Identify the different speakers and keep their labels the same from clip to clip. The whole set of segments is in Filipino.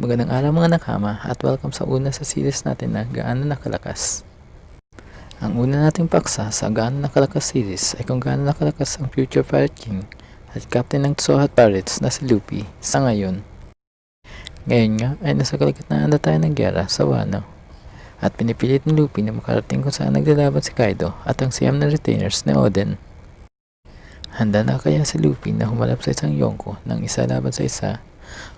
Speaker 1: Magandang araw mga nakama at welcome sa una sa series natin na Gaano Nakalakas. Ang una nating paksa sa Gaano Nakalakas series ay kung gaano nakalakas ang future Pirate King at captain ng Tsohat Pirates na si Luffy sa ngayon. Ngayon nga ay nasa kalagitnaan na tayo ng gyera sa Wano at pinipilit ni Luffy na makarating kung saan naglalaban si Kaido at ang siyam na retainers ni Oden. Handa na kaya si Luffy na humarap sa isang Yonko ng isa laban sa isa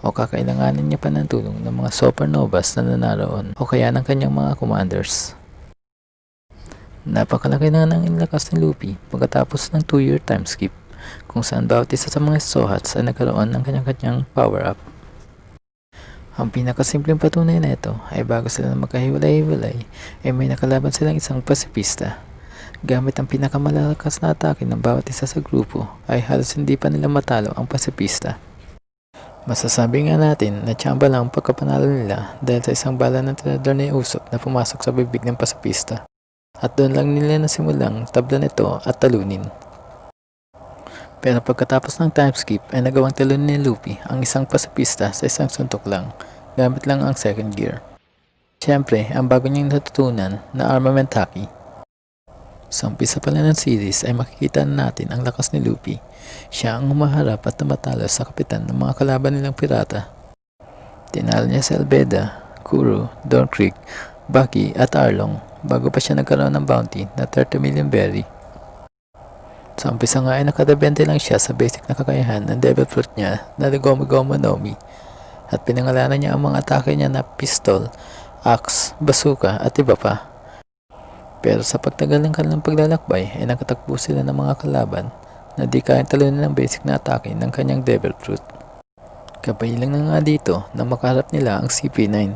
Speaker 1: o kakailanganin niya pa ng tulong ng mga supernovas na naroon o kaya ng kanyang mga commanders. Napakalaki na ng inlakas ni Luffy pagkatapos ng 2-year time skip kung saan bawat isa sa mga Sohats ay nagkaroon ng kanyang power up. Ang pinakasimpleng patunay na ito ay bago sila magkahiwalay-hiwalay ay may nakalaban silang isang pasipista. Gamit ang pinakamalakas na atake ng bawat isa sa grupo ay halos hindi pa nila matalo ang pasipista. Masasabi nga natin na tsamba lang ang pagkapanalo nila dahil sa isang bala ng tirador ni Usopp na pumasok sa bibig ng pasipista. At doon lang nila nasimulang tablan ito at talunin. Pero pagkatapos ng time skip ay nagawang talunin ni Luffy ang isang pasipista sa isang suntok lang, gamit lang ang second gear. Siyempre, ang bago niyang natutunan na armament haki. Sa umpisa pala ng series ay makikita natin ang lakas ni Luffy. Siya ang humaharap at tumatalo sa kapitan ng mga kalaban nilang pirata. Tinalo niya si Alveda, Kuro, Don Krieg, Baki at Arlong bago pa siya nagkaroon ng bounty na 30 million berry. Sa umpisa nga ay nakadebente lang siya sa basic na kakayahan ng Devil Fruit niya na Gomu Gomu no Mi at pinangalanan niya ang mga atake niya na pistol, axe, bazooka at iba pa. Pero sa pagtagal ng kanilang paglalakbay ay nakatakbo sila ng mga kalaban na di kayang talunin ng basic na atake ng kanyang Devil Fruit. Kapahilang na nga dito na makaharap nila ang CP9.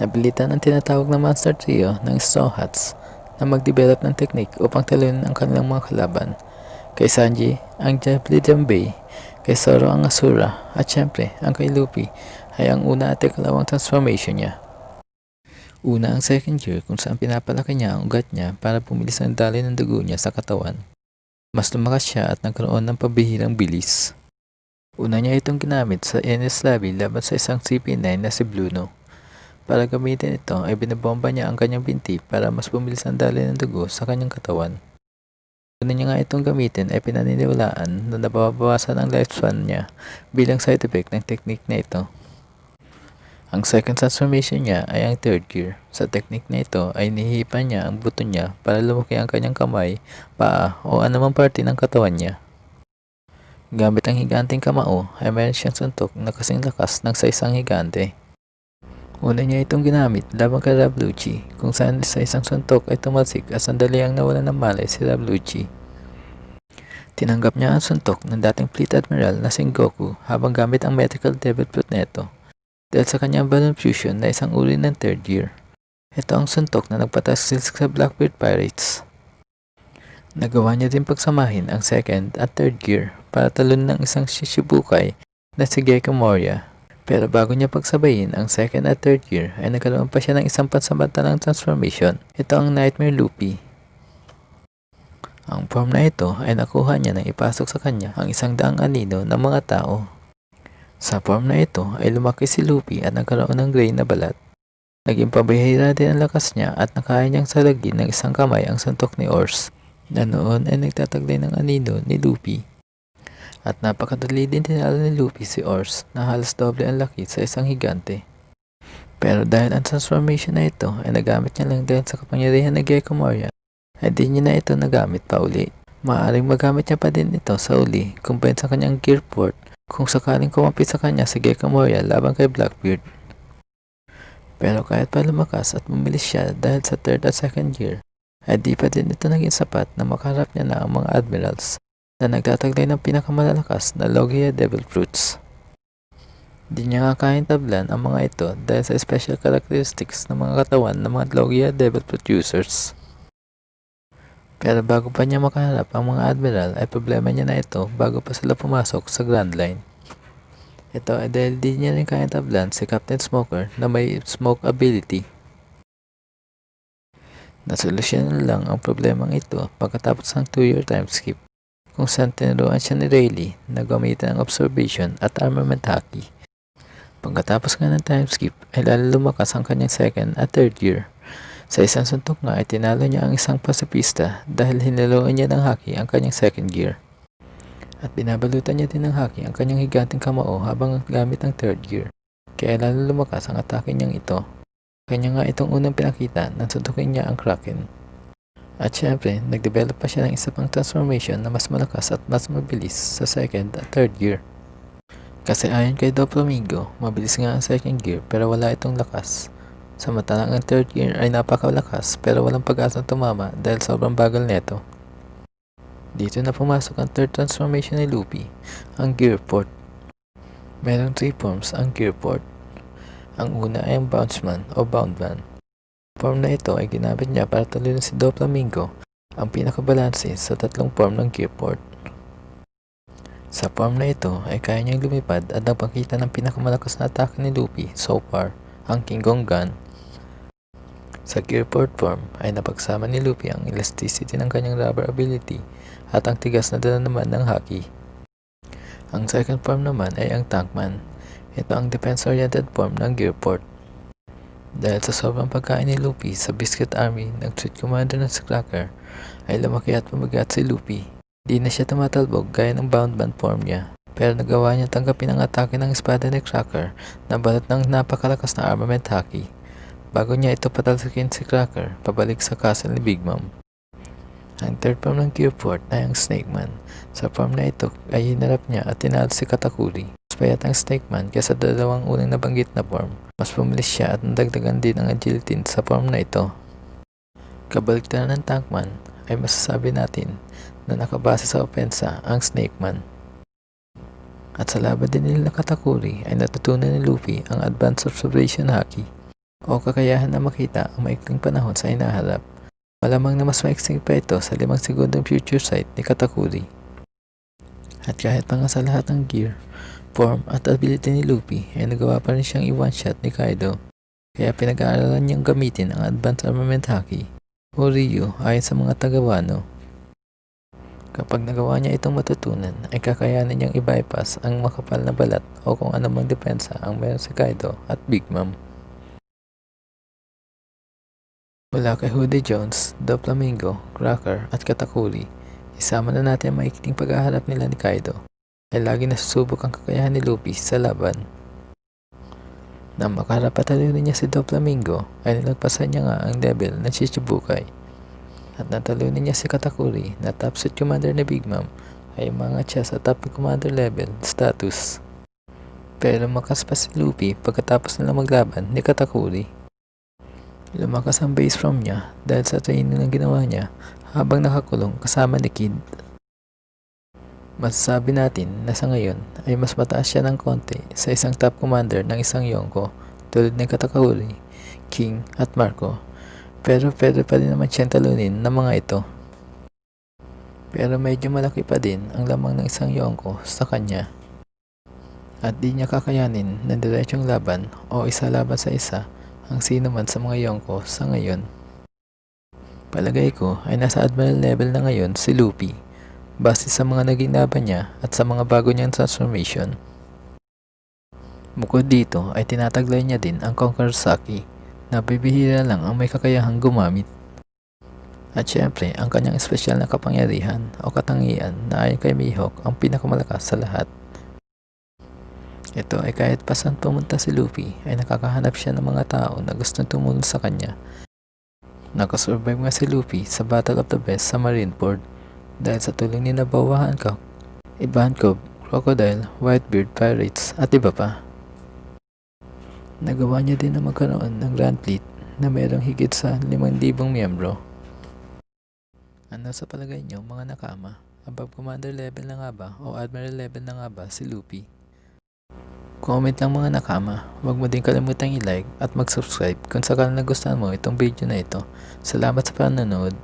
Speaker 1: Napilitan ang tinatawag na Monster Trio ng Sohats na mag-develop ng technique upang talunin ang kanilang mga kalaban. Kay Sanji, ang Jabli Jambay, kay Zoro ang Asura, at syempre ang kay Luffy ay ang una at ikalawang transformation niya. Una ang second gear kung saan pinapalaki niya ang ugat niya para pumilis ang daloy ng dugo niya sa katawan. Mas lumakas siya at nagkaroon ng pabihirang bilis. Una niya itong ginamit sa Enies Lobby laban sa isang CP9 na si Bluno. Para gamitin ito ay binabomba niya ang kanyang binti para mas pumilis ang daloy ng dugo sa kanyang katawan. Una niya nga itong gamitin ay pinaniniwalaan na nababawasan ang lifespan niya bilang side effect ng technique na ito. Ang second transformation niya ay ang third gear. Sa technique na ito ay nihipan niya ang buto niya para lumaki ang kanyang kamay, paa o anumang parte ng katawan niya. Gamit ang higanting kamao ay mayroon siyang suntok na kasing lakas ng sa isang higante. Una niya itong ginamit laban kay Rabluchi kung saan sa isang suntok ay tumalsik at sandali ang nawalan ng malay si Rabluchi. Tinanggap niya ang suntok ng dating Fleet Admiral na si Goku habang gamit ang Medical Devil Fruit neto dahil sa kanyang Balloon Fusion na isang uri ng third gear. Ito ang suntok na nagpatasil sa Blackbeard Pirates. Nagawa niya din pagsamahin ang second at third gear para talunin ng isang Shichibukai na si Gecko Moria. Pero bago niya pagsabayin ang second at third gear ay nagkaroon pa siya ng isang pansamantalang transformation. Ito ang Nightmare Luffy. Ang form na ito ay nakuha niya nang ipasok sa kanya ang 100 anino ng mga tao. Sa form na ito ay lumaki si Luffy at nagkaroon ng gray na balat. Naging pabihira din ang lakas niya at nakaya niyang salagin ng isang kamay ang suntok ni Ors na noon ay nagtataglay ng anino ni Luffy. At napakadali din tinalo ni Luffy si Ors na halos doble ang laki sa isang higante. Pero dahil ang transformation na ito ay nagamit niya lang dahil sa kapangyarihan ng Gecko Moria, ay di niya na ito nagamit pa uli. Maaaring magamit niya pa din ito sa uli kumpara sa kanyang gear port kung sakaling kumapit sa kanya si Gecko Moria laban kay Blackbeard. Pero kahit pa lumakas at bumilis siya dahil sa third at second gear, ay di pa din ito naging sapat na makaharap niya na ang mga admirals na nagtataglay ng pinakamalalakas na Logia Devil Fruits. Di niya nga kayang tablan ang mga ito dahil sa special characteristics ng mga katawan ng mga Logia Devil Fruit users. Pero bago pa niya makaharap ang mga admiral ay problema niya na ito bago pa sila pumasok sa Grand Line. Ito ay dahil di niya rin kayang tablan si Captain Smoker na may smoke ability. Nasolusyonan lang ang problemang ito pagkatapos ng 2-year time skip kung saan tinuruan siya ni Rayleigh na gamitin ang observation at armament haki Pagkatapos nga ng time skip ay lalo lumakas ang kanyang second at third gear. Sa isang suntok nga ay tinalo niya ang isang pasipista dahil hinaluan niya ng haki ang kanyang second gear. At binabalutan niya din ng haki ang kanyang higanting kamao habang gamit ang third gear. Kaya lalo lumakas ang atake niyang ito. Kanya nga itong unang pinakita nang suntukin niya ang Kraken. At syempre, nagdevelop pa siya ng isa pang transformation na mas malakas at mas mabilis sa second at third gear. Kasi ayon kay Doflamingo, mabilis nga ang second gear pero wala itong lakas. Samantalang ang third gear ay napakalakas pero walang pag-asang tumama dahil sobrang bagal neto. Dito na pumasok ang third transformation ni Luffy, ang Gear Port. Merong 3 forms ang Gear Port. Ang una ay ang Bounceman o Boundman. Form na ito ay ginamit niya para talunin si Doflamingo, ang pinakabalanse sa tatlong form ng Gear Port. Sa form na ito ay kaya niyang lumipad at nagpakita ng pinakamalakas na atake ni Luffy so far, ang King Kong Gun. Sa Gear Port form ay napagsama ni Luffy ang elasticity ng kanyang rubber ability at ang tigas na dala naman ng haki. Ang second form naman ay ang Tankman. Ito ang defense-oriented form ng Gear Port. Dahil sa sobrang pagkain ni Luffy sa Biscuit Army ng Street Commander ng si Cracker, ay lumaki at pumagat si Luffy. Di na siya tumatalbog gaya ng Boundman form niya, pero nagawa niya tanggapin ang atake ng espada ni Cracker na balot ng napakalakas na armament haki. Bago niya ito patalsikin si Cracker pabalik sa castle ni Big Mom. Ang third form ng Gear Port ay ang Snake Man. Sa form na ito ay hinarap niya at tinalo si Katakuri. Mas payat ang Snake Man kaysa dalawang unang nabanggit na form. Mas pumilis siya at nadagdagan din ang agility sa form na ito. Kabaliktaran ng Tankman ay masasabi natin na nakabase sa opensa ang Snake Man. At sa laban din nila Katakuri ay natutunan ni Luffy ang Advanced Observation Haki o kakayahan na makita ang maikling panahon sa hinaharap. Malamang na mas maiksing pa ito sa 5 segundong future sight ni Katakuri. At kahit pa nga sa lahat ng gear, form at ability ni Luffy ay nagawa pa rin siyang i-one-shot ni Kaido. Kaya pinag-aaralan niyang gamitin ang Advanced Armament Haki o Ryu ayon sa mga taga-Wano. Kapag nagawa niya itong matutunan ay kakayanin niyang i-bypass ang makapal na balat o kung anumang depensa ang meron si Kaido at Big Mom. Mula kay Hoodie Jones, Doflamingo, Cracker at Katakuri, isama na natin ang maikling pag-aharap nila ni Kaido ay lagi nasusubok ang kakayahan ni Luffy sa laban. Nang makaharap at talunin niya si Doflamingo ay nilagpasan niya nga ang level ng Shichibukai at natalunin niya si Katakuri na top suit commander ni Big Mom ay umangat siya sa top commander level status. Pero makas pa si Luffy pagkatapos nila maglaban ni Katakuri. Lumakas ang base from niya dahil sa training na ginawa niya habang nakakulong kasama ni Kid. Masasabi natin na sa ngayon ay mas mataas siya ng konti sa isang top commander ng isang Yonko tulad ng Katakuri, King at Marco. Pero pwede pa rin naman siyang talunin ng mga ito. Pero medyo malaki pa din ang lamang ng isang Yonko sa kanya. At di niya kakayanin na diretsong laban o isa laban sa isa ang sino man sa mga Yonko sa ngayon. Palagay ko ay nasa Admiral level na ngayon si Luffy base sa mga naging laban niya at sa mga bago niyang transformation. Bukod dito ay tinataglay niya din ang Conqueror's Haki na bibihira lang ang may kakayahang gumamit. At syempre ang kanyang espesyal na kapangyarihan o katangian na ayon kay Mihawk ang pinakamalakas sa lahat. Ito ay kahit pa saan pumunta si Luffy ay nakakahanap siya ng mga tao na gustong tumulong sa kanya. Nakasurvive nga si Luffy sa Battle of the Best sa Marineford dahil sa tulong ni Nabawa Hancock, Ivankov, Crocodile, Whitebeard, Pirates at iba pa. Nagawa niya din na magkaroon ng Grand Fleet na mayroong higit sa 5,000 miyembro. Ano sa palagay niyo mga nakama? Above Commander level na nga ba o Admiral level na nga ba si Luffy? Comment lang mga nakama, huwag mo din kalimutang i-like at mag-subscribe kung sakaling nagustuhan mo itong video na ito. Salamat sa panonood.